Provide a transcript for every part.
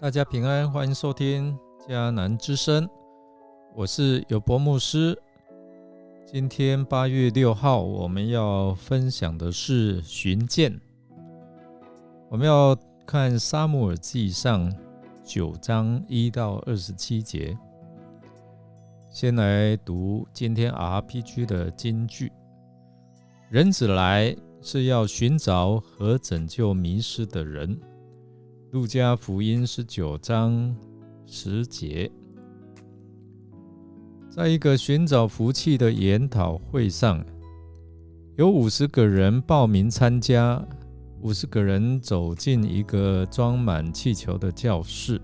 大家平安，欢迎收听迦南之声，我是有伯牧师。今天8月6号，我们要分享的是寻见。我们要看撒母耳记上9章1到27节。先来读今天 RPG 的金句：人子来是要寻找和拯救迷失的人。路加福音19章10节。在一个寻找福气的研讨会上，有50个人报名参加。50个人走进一个装满气球的教室。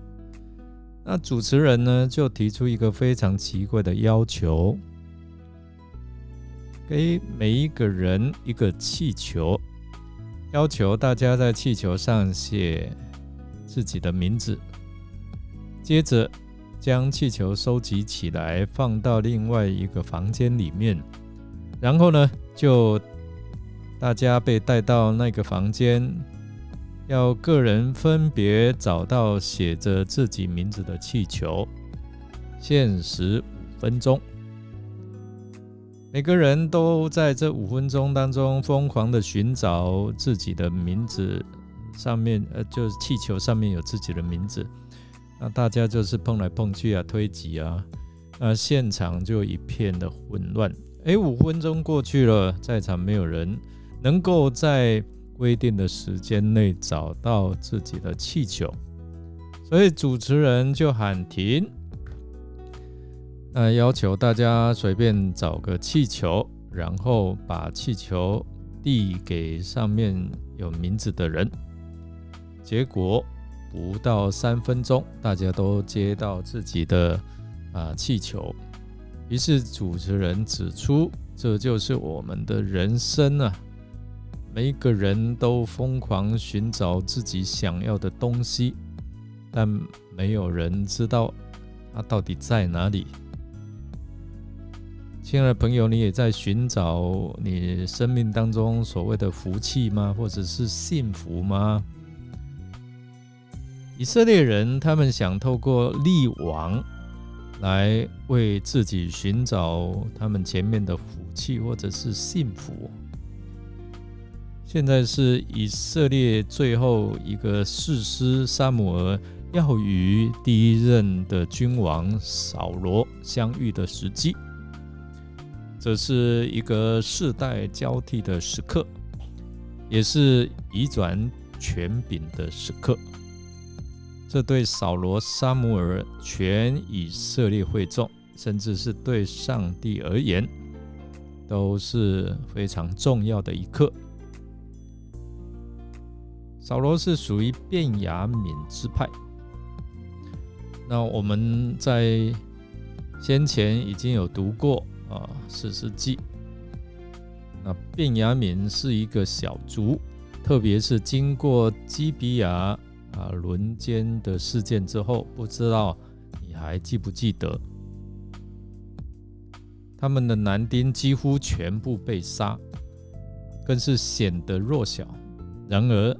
那主持人呢，就提出一个非常奇怪的要求，给每一个人一个气球，要求大家在气球上写自己的名字，接着将气球收集起来，放到另外一个房间里面，然后呢，就大家被带到那个房间，要个人分别找到写着自己名字的气球，限时5分钟。每个人都在这5分钟当中疯狂地寻找自己的名字，上面就是气球上面有自己的名字。那大家就是碰来碰去啊，推挤啊，现场就一片的混乱。5分钟过去了，在场没有人能够在规定的时间内找到自己的气球，所以主持人就喊停，要求大家随便找个气球，然后把气球递给上面有名字的人。结果不到3分钟，大家都接到自己的气球。于是主持人指出，这就是我们的人生啊！每一个人都疯狂寻找自己想要的东西，但没有人知道它到底在哪里。亲爱的朋友，你也在寻找你生命当中所谓的福气吗？或者是幸福吗？以色列人他们想透过立王来为自己寻找他们前面的福气或者是幸福。现在是以色列最后一个士师撒母耳要与第一任的君王扫罗相遇的时机，这是一个世代交替的时刻，也是移转权柄的时刻。这对扫罗、撒母耳、全以色列会众，甚至是对上帝而言，都是非常重要的一刻。扫罗是属于便雅悯支派。那我们在先前已经有读过士师记。那便雅悯是一个小族，特别是经过基比亚轮奸的事件之后，不知道你还记不记得，他们的男丁几乎全部被杀，更是显得弱小。然而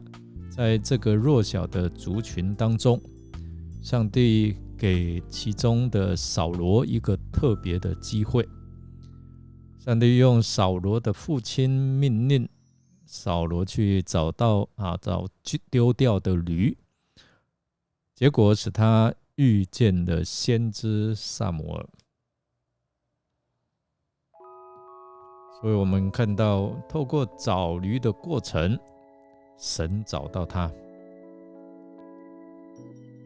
在这个弱小的族群当中，上帝给其中的扫罗一个特别的机会。上帝用扫罗的父亲命令扫罗去找丢掉的驴，结果使他遇见了先知撒母耳。所以我们看到透过找驴的过程，神找到他。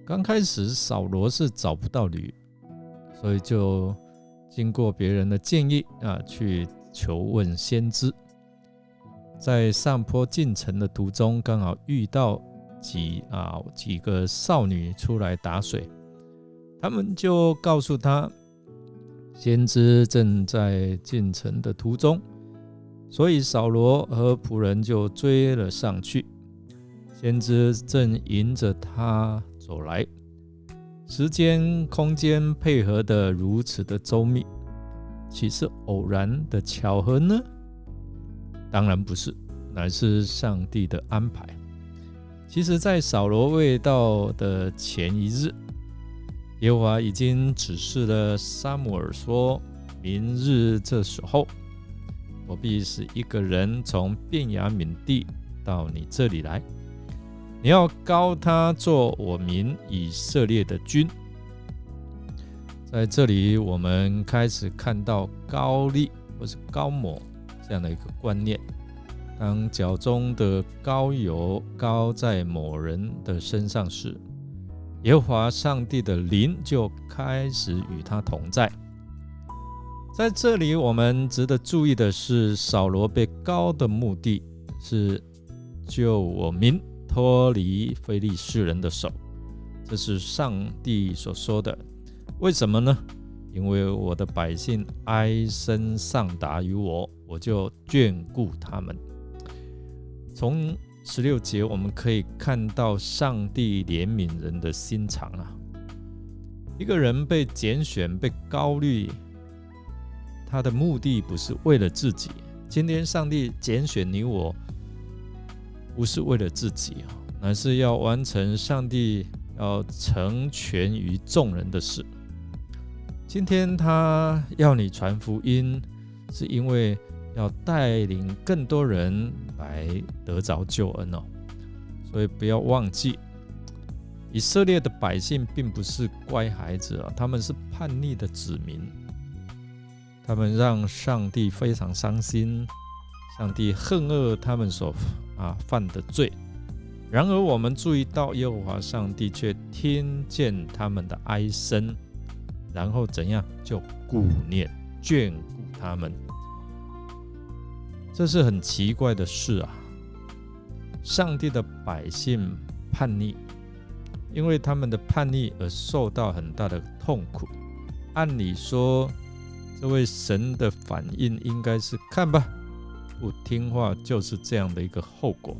刚开始扫罗是找不到驴，所以就经过别人的建议去求问先知。在上坡进城的途中，刚好遇到几个少女出来打水，他们就告诉他，先知正在进城的途中，所以扫罗和仆人就追了上去。先知正迎着他走来，时间空间配合得如此的周密，岂是偶然的巧合呢？当然不是，乃是上帝的安排。其实在扫罗未到的前一日，耶和华已经指示了撒母耳说，明日这时候，我必使一个人从便雅悯地到你这里来，你要膏他做我民以色列的君。在这里我们开始看到膏立或是膏抹这样的一个观念，当脚中的膏油膏在某人的身上时，耶和华上帝的灵就开始与他同在。在这里我们值得注意的是，扫罗被膏的目的是救我民脱离非利士人的手，这是上帝所说的。为什么呢？因为我的百姓哀声上达于我，我就眷顾他们。从16节我们可以看到上帝怜悯人的心肠啊。一个人被拣选被膏立，他的目的不是为了自己。今天上帝拣选你我，不是为了自己，乃是要完成上帝要成全于众人的事。今天他要你传福音，是因为要带领更多人来得着救恩哦。所以不要忘记，以色列的百姓并不是乖孩子啊，他们是叛逆的子民，他们让上帝非常伤心，上帝恨恶他们所犯的罪。然而我们注意到，耶和华上帝却听见他们的哀声，然后怎样？就顾念眷顾他们。这是很奇怪的事啊！上帝的百姓叛逆，因为他们的叛逆而受到很大的痛苦。按理说，这位神的反应应该是：看吧，不听话就是这样的一个后果。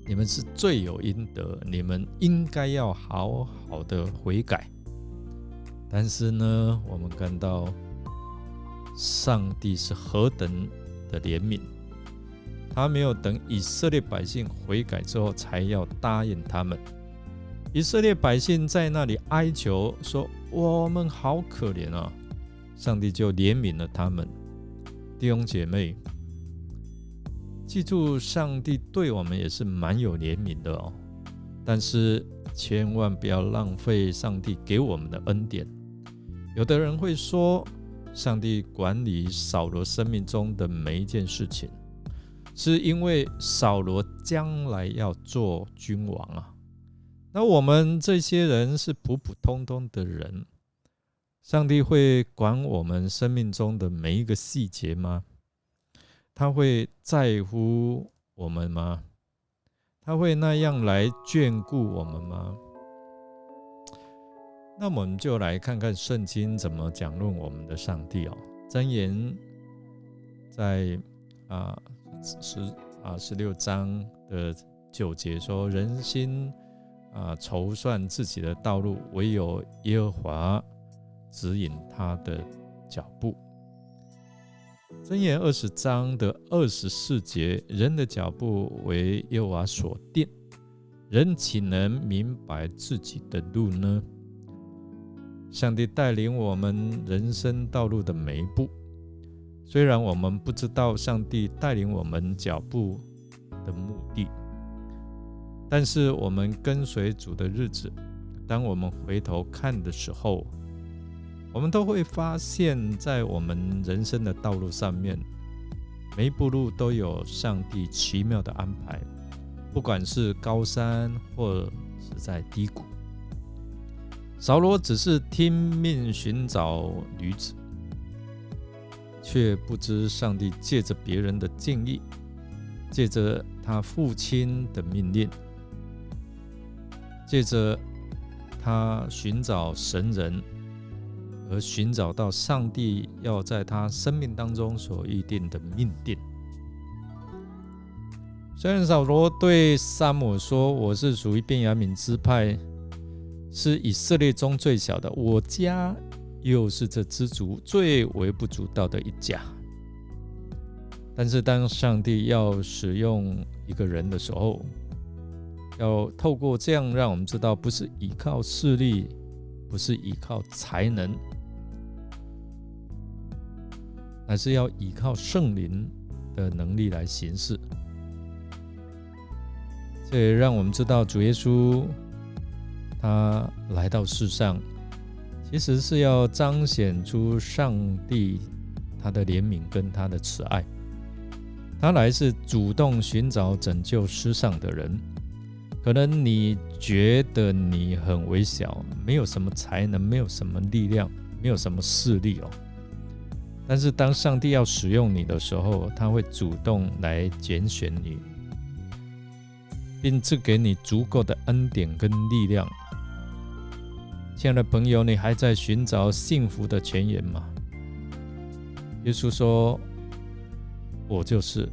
你们是罪有应得，你们应该要好好的悔改。但是呢，我们看到上帝是何等的怜悯，他没有等以色列百姓悔改之后才要答应他们。以色列百姓在那里哀求说，我们好可怜啊，上帝就怜悯了他们。弟兄姐妹，记住上帝对我们也是蛮有怜悯的哦，但是千万不要浪费上帝给我们的恩典。有的人会说，上帝管理扫罗生命中的每一件事情，是因为扫罗将来要做君王啊。那我们这些人是普普通通的人，上帝会管我们生命中的每一个细节吗？他会在乎我们吗？他会那样来眷顾我们吗？那么我们就来看看圣经怎么讲论我们的上帝哦。箴言在16章的9节说，人心筹算自己的道路，唯有耶和华指引他的脚步。箴言20章的24节，人的脚步为耶和华所定，人岂能明白自己的路呢？上帝带领我们人生道路的每一步，虽然我们不知道上帝带领我们脚步的目的，但是我们跟随主的日子，当我们回头看的时候，我们都会发现，在我们人生的道路上面，每一步路都有上帝奇妙的安排，不管是高山或是在低谷。扫罗只是听命寻找女子，却不知上帝借着别人的敬意，借着他父亲的命令，借着他寻找神人，而寻找到上帝要在他生命当中所预定的命定。虽然扫罗对撒母耳说，我是属于便雅悯支派，是以色列中最小的，我家又是这支族最微不足道的一家。但是当上帝要使用一个人的时候，要透过这样让我们知道，不是依靠势力，不是依靠才能，而是要依靠圣灵的能力来行事。这也让我们知道，主耶稣他来到世上，其实是要彰显出上帝他的怜悯跟他的慈爱。他来是主动寻找拯救世上的人。可能你觉得你很微小，没有什么才能，没有什么力量，没有什么势力哦。但是当上帝要使用你的时候，他会主动来拣选你，并赐给你足够的恩典跟力量。亲爱的朋友，你还在寻找幸福的泉源吗？耶稣说：“我就是。”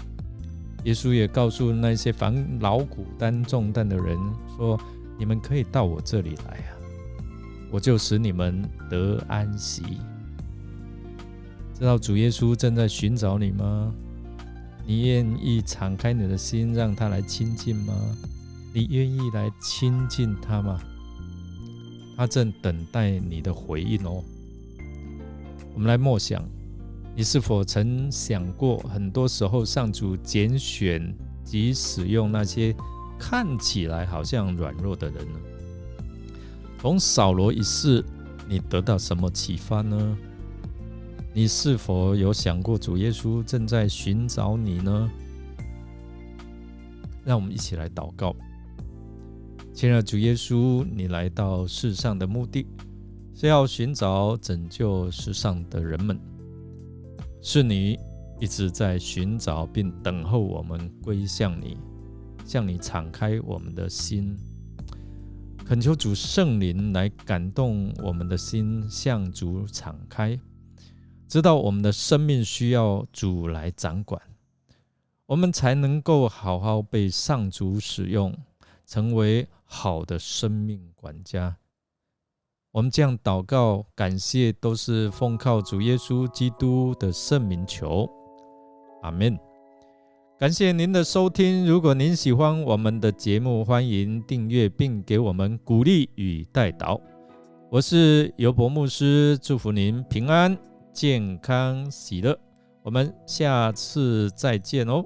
耶稣也告诉那些烦劳苦担重担的人说：“你们可以到我这里来啊，我就使你们得安息。”知道主耶稣正在寻找你吗？你愿意敞开你的心，让他来亲近吗？你愿意来亲近他吗？他正等待你的回应哦。我们来默想，你是否曾想过，很多时候上主拣选及使用那些看起来好像软弱的人呢？从扫罗一事，你得到什么启发呢？你是否有想过主耶稣正在寻找你呢？让我们一起来祷告。亲爱的主耶稣，你来到世上的目的是要寻找拯救世上的人们，是你一直在寻找并等候我们归向你，向你敞开我们的心，恳求主圣灵来感动我们的心，向主敞开，知道我们的生命需要主来掌管，我们才能够好好被上主使用，成为好的生命管家。我们这样祷告感谢，都是奉靠主耶稣基督的圣名求，阿们。感谢您的收听，如果您喜欢我们的节目，欢迎订阅并给我们鼓励与代祷。我是尤伯牧师，祝福您平安健康喜乐，我们下次再见哦。